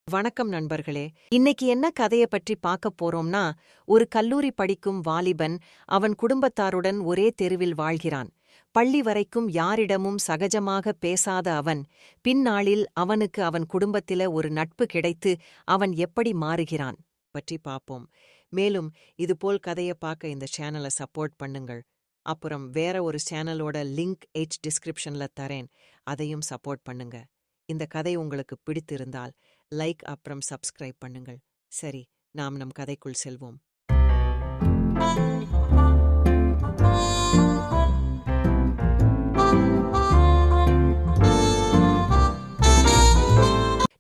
வணக்கம் நண்பர்களே. இன்னைக்கு என்ன கதைய பற்றி பார்க்க போறோம்னா, ஒரு கல்லூரி படிக்கும் வாலிபன் அவன் குடும்பத்தாருடன் ஒரே தெருவில் வாழ்கிறான். பள்ளி வரைக்கும் யாரிடமும் சகஜமாக பேசாத அவன், பின்னாளில் அவனுக்கு அவன் குடும்பத்தில ஒரு நட்பு கிடைத்து அவன் எப்படி மாறுகிறான் பற்றி பார்ப்போம். மேலும் இதுபோல் கதைய பார்க்க இந்த சேனலை சப்போர்ட் பண்ணுங்கள். அப்புறம் வேற ஒரு சேனலோட லிங்க் டிஸ்கிரிப்ஷன்ல தரேன், அதையும் சப்போர்ட் பண்ணுங்க. இந்த கதை உங்களுக்கு பிடித்திருந்தால் லைக் அப்புறம் சப்ஸ்கிரைப் பண்ணுங்கள். சரி, நாம் நம் கதைக்குள் செல்வோம்.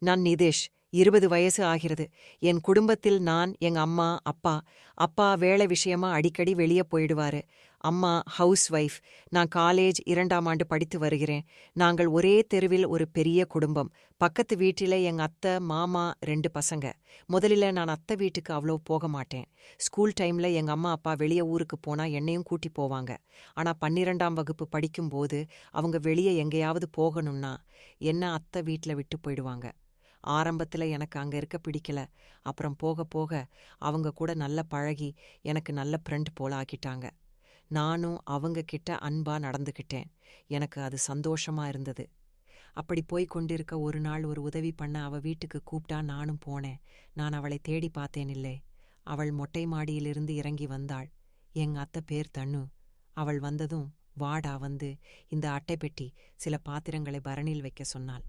நான் நிதேஷ். 20 வயசு ஆகிறது. என் குடும்பத்தில் நான், எங்க அம்மா, அப்பா. அப்பா வேலை விஷயமா அடிக்கடி வெளியே போயிடுவாரு. அம்மா ஹவுஸ் ஒய்ஃப். நான் காலேஜ் 2ஆம் ஆண்டு படித்து வருகிறேன். நாங்கள் ஒரே தெருவில் ஒரு பெரிய குடும்பம். பக்கத்து வீட்டில எங்க அத்தை, மாமா, 2 பசங்க. முதலில் நான் அத்தை வீட்டுக்கு அவ்வளோ போக மாட்டேன். ஸ்கூல் டைம்ல எங்க அம்மா அப்பா வெளியே ஊருக்கு போனா என்னையும் கூட்டி போவாங்க. ஆனா 12ஆம் வகுப்பு படிக்கும்போது அவங்க வெளியே எங்கேயாவது போகணும்னா என்ன அத்தை வீட்ல விட்டு போயிடுவாங்க. ஆரம்பத்துல எனக்கு அங்க இருக்க பிடிக்கல. அப்புறம் போக போக அவங்க கூட நல்ல பழகி எனக்கு நல்ல ஃப்ரெண்ட் போல ஆக்கிட்டாங்க. நானும் அவங்க கிட்ட அன்பா நடந்துக்கிட்டேன். எனக்கு அது சந்தோஷமா இருந்தது. அப்படி போய்க் கொண்டிருக்க ஒரு நாள் ஒரு உதவி பண்ண அவ வீட்டுக்கு கூப்பிட்டா நானும் போனேன். நான் அவளை தேடி பார்த்தேன் இல்லை. அவள் மொட்டை மாடியிலிருந்து இறங்கி வந்தாள். எங்க அத்தை பேர் தன்னு. அவள் வந்ததும் வாடா வந்து இந்த அட்டை பெட்டி சில பாத்திரங்களை பரணில் வைக்க சொன்னாள்.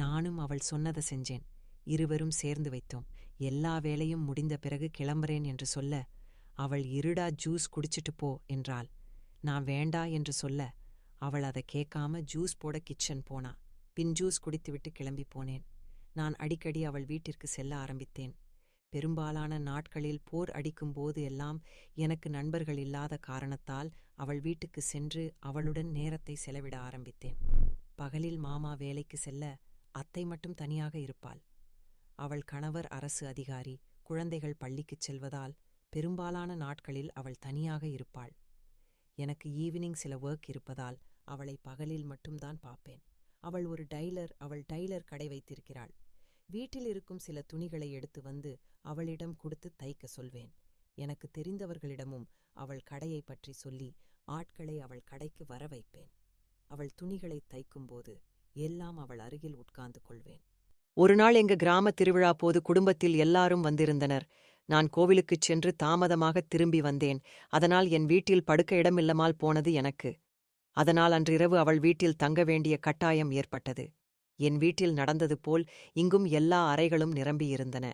நானும் அவள் சொன்னதை செஞ்சேன். இருவரும் சேர்ந்து வைத்தோம். எல்லா வேலையும் முடிந்த பிறகு கிளம்புறேன் என்று சொல்ல, அவள் இருடா ஜூஸ் குடிச்சிட்டு போ என்றாள். நான் வேண்டா என்று சொல்ல, அவள் அதை கேட்காம ஜூஸ் போட கிச்சன் போனா. பின் ஜூஸ் குடித்துவிட்டு கிளம்பி போனேன். நான் அடிக்கடி அவள் வீட்டிற்கு செல்ல ஆரம்பித்தேன். பெரும்பாலான நாட்களில் போர் அடிக்கும்போது எல்லாம் எனக்கு நண்பர்கள் இல்லாத காரணத்தால் அவள் வீட்டுக்கு சென்று அவளுடன் நேரத்தை செலவிட ஆரம்பித்தேன். பகலில் மாமா வேலைக்கு செல்ல அத்தை மட்டும் தனியாக இருப்பாள். அவள் கணவர் அரசு அதிகாரி, குழந்தைகள் பள்ளிக்குச் செல்வதால் பெரும்பாலான நாட்களில் அவள் தனியாக இருப்பாள். எனக்கு ஈவினிங் சில ஒர்க் இருப்பதால் அவளை பகலில் மட்டும்தான் பார்ப்பேன். அவள் டைலர் கடை வைத்திருக்கிறாள். வீட்டில் இருக்கும் சில துணிகளை எடுத்து வந்து அவளிடம் கொடுத்து தைக்க சொல்வேன். எனக்கு தெரிந்தவர்களிடமும் அவள் கடையை பற்றி சொல்லி ஆட்களை அவள் கடைக்கு வர வைப்பேன். அவள் துணிகளை தைக்கும்போது எல்லாம் அவள் அருகில் உட்கார்ந்து கொள்வேன். ஒரு நாள் எங்க கிராம திருவிழா போது குடும்பத்தில் எல்லாரும் வந்திருந்தனர். நான் கோவிலுக்குச் சென்று தாமதமாக திரும்பி வந்தேன். அதனால் என் வீட்டில் படுக்க இடமில்லாமல் போனது எனக்கு. அதனால் அன்றிரவு அவள் வீட்டில் தங்க வேண்டிய கட்டாயம் ஏற்பட்டது. என் வீட்டில் நடந்தது போல் இங்கும் எல்லா அறைகளும் நிரம்பியிருந்தன.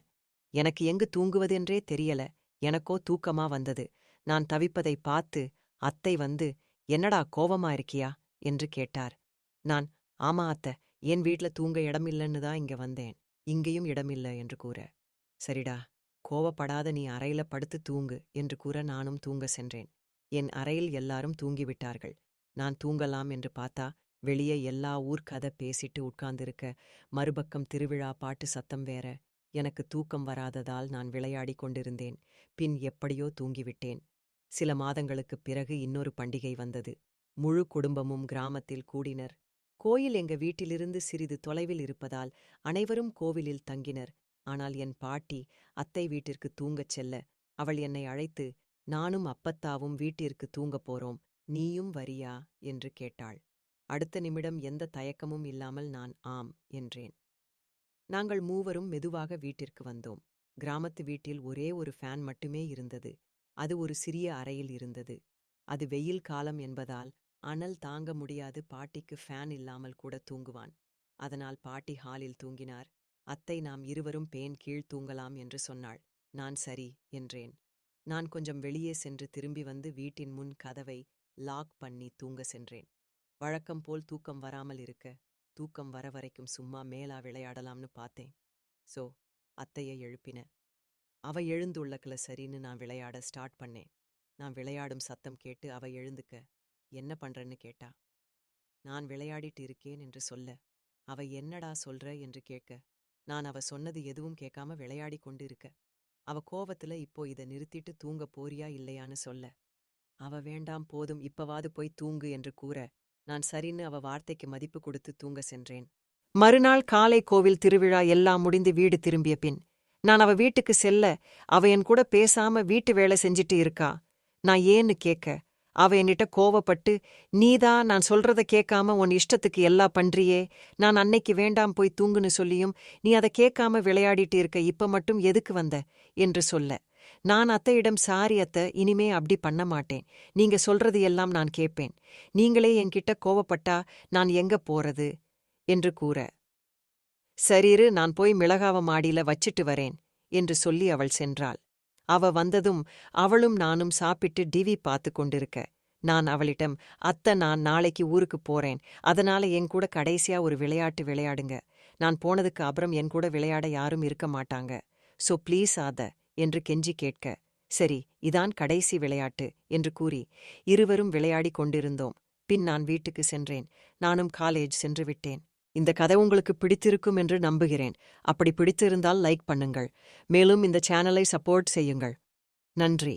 எனக்கு எங்கு தூங்குவதென்றே தெரியல. எனக்கோ தூக்கமா வந்தது. நான் தவிப்பதை பார்த்து அத்தை வந்து, என்னடா கோவமா இருக்கியா என்று கேட்டார். நான், ஆமா அத்தை, என் வீட்ல தூங்க இடமில்லன்னு தான் இங்க வந்தேன். இங்கேயும் இடமில்ல என்று கூற, சரிடா, கோவப்படாத, நீ அறையில படுத்து தூங்கு என்று கூற நானும் தூங்க சென்றேன். என் அறையில் எல்லாரும் தூங்கிவிட்டார்கள். நான் தூங்கலாம் என்று பார்த்தா வெளியே எல்லா ஊர் கதை பேசிட்டு உட்கார்ந்திருக்க, மறுபக்கம் திருவிழா பாட்டு சத்தம் வேற. எனக்கு தூக்கம் வராததால் நான் விளையாடி கொண்டிருந்தேன். பின் எப்படியோ தூங்கிவிட்டேன். சில மாதங்களுக்குப் பிறகு இன்னொரு பண்டிகை வந்தது. முழு குடும்பமும் கிராமத்தில் கூடினர். கோயில் எங்க வீட்டிலிருந்து சிறிது தொலைவில் இருப்பதால் அனைவரும் கோவிலில் தங்கினர். ஆனால் என் பாட்டி அத்தை வீட்டிற்கு தூங்கச் செல்ல அவள் என்னை அழைத்து, நானும் அப்பத்தாவும் வீட்டிற்கு தூங்கப் போறோம், நீயும் வரியா என்று கேட்டாள். அடுத்த நிமிடம் எந்த தயக்கமும் இல்லாமல் நான் ஆம் என்றேன். நாங்கள் மூவரும் மெதுவாக வீட்டிற்கு வந்தோம். கிராமத்து வீட்டில் ஒரே ஒரு ஃபேன் மட்டுமே இருந்தது. அது ஒரு சிறிய அறையில் இருந்தது. அது வெயில் காலம் என்பதால் அனல் தாங்க முடியாது. பாட்டிக்கு ஃபேன் இல்லாமல் கூட தூங்குவான். அதனால் பாட்டி ஹாலில் தூங்கினார். அத்தை நாம் இருவரும் பேன் கீழ் தூங்கலாம் என்று சொன்னாள். நான் சரி என்றேன். நான் கொஞ்சம் வெளியே சென்று திரும்பி வந்து வீட்டின் முன் கதவை லாக் பண்ணி தூங்க சென்றேன். வழக்கம் போல் தூக்கம் வராமல் இருக்க, தூக்கம் வர வரைக்கும் சும்மா மேலா விளையாடலாம்னு பார்த்தேன். சோ அத்தையை எழுப்பின. அவ எழுந்துள்ளக்கல சரின்னு நான் விளையாட ஸ்டார்ட் பண்ணேன். நான் விளையாடும் சத்தம் கேட்டு அவ எழுந்துக்க, என்ன பண்றேன்னு கேட்டா. நான் விளையாடிட்டு இருக்கேன் என்று சொல்ல, அவ என்னடா சொல்ற என்று கேட்க, நான் அவ சொன்னது எதுவும் கேட்காம விளையாடி கொண்டு இருக்க. அவ கோவத்துல இப்போ இதை நிறுத்திட்டு தூங்க போறியா இல்லையான்னு சொல்ல, அவ வேண்டாம் போதும் இப்பவாது போய் தூங்கு என்று கூற, நான் சரின்னு அவ வார்த்தைக்கு மதிப்பு கொடுத்து தூங்க சென்றேன். மறுநாள் காலை கோவில் திருவிழா எல்லாம் முடிந்து வீடு திரும்பிய பின் நான் அவ வீட்டுக்கு செல்ல அவ என் கூட பேசாம வீட்டு வேலை செஞ்சிட்டு இருக்கா. நான் ஏன்னு கேட்க அவ என்னிட்ட கோவப்பட்டு, நீதான் நான் சொல்றத கேட்காம உன் இஷ்டத்துக்கு எல்லாம் பண்றியே, நான் அன்னைக்கு வேண்டாம் போய் தூங்குன்னு சொல்லியும் நீ அதை கேட்காம விளையாடிட்டு இருக்க, இப்ப மட்டும் எதுக்கு வந்த என்று சொல்ல, நான் அத்தையிடம் சாரி அத்தை, இனிமே அப்படி பண்ண மாட்டேன், நீங்க சொல்றது எல்லாம் நான் கேட்பேன், நீங்களே என்கிட்ட கோவப்பட்டா நான் எங்க போறது என்று கூற, சரிரு நான் போய் மிளகாவ மாடியில வச்சிட்டு வரேன் என்று சொல்லி அவள் சென்றாள். அவ வந்ததும் அவளும் நானும் சாப்பிட்டு டிவி பார்த்து கொண்டிருக்க, நான் அவளிடம், அத்தை நான் நாளைக்கு ஊருக்கு போறேன், அதனால என் கூட கடைசியா ஒரு விளையாட்டு விளையாடுங்க, நான் போனதுக்கு அப்புறம் என் கூட விளையாட யாரும் இருக்க மாட்டாங்க, சோ ப்ளீஸ் ஆத என்று கெஞ்சி கேட்க, சரி இதான் கடைசி விளையாட்டு என்று கூறி இருவரும் விளையாடி கொண்டிருந்தோம். பின் நான் வீட்டுக்கு சென்றேன். நானும் காலேஜ் சென்று விட்டேன். இந்த கதை உங்களுக்கு பிடித்திருக்கும் என்று நம்புகிறேன். அப்படி பிடித்திருந்தால் லைக் பண்ணுங்கள். மேலும் இந்த சேனலை சப்போர்ட் செய்யுங்கள். நன்றி.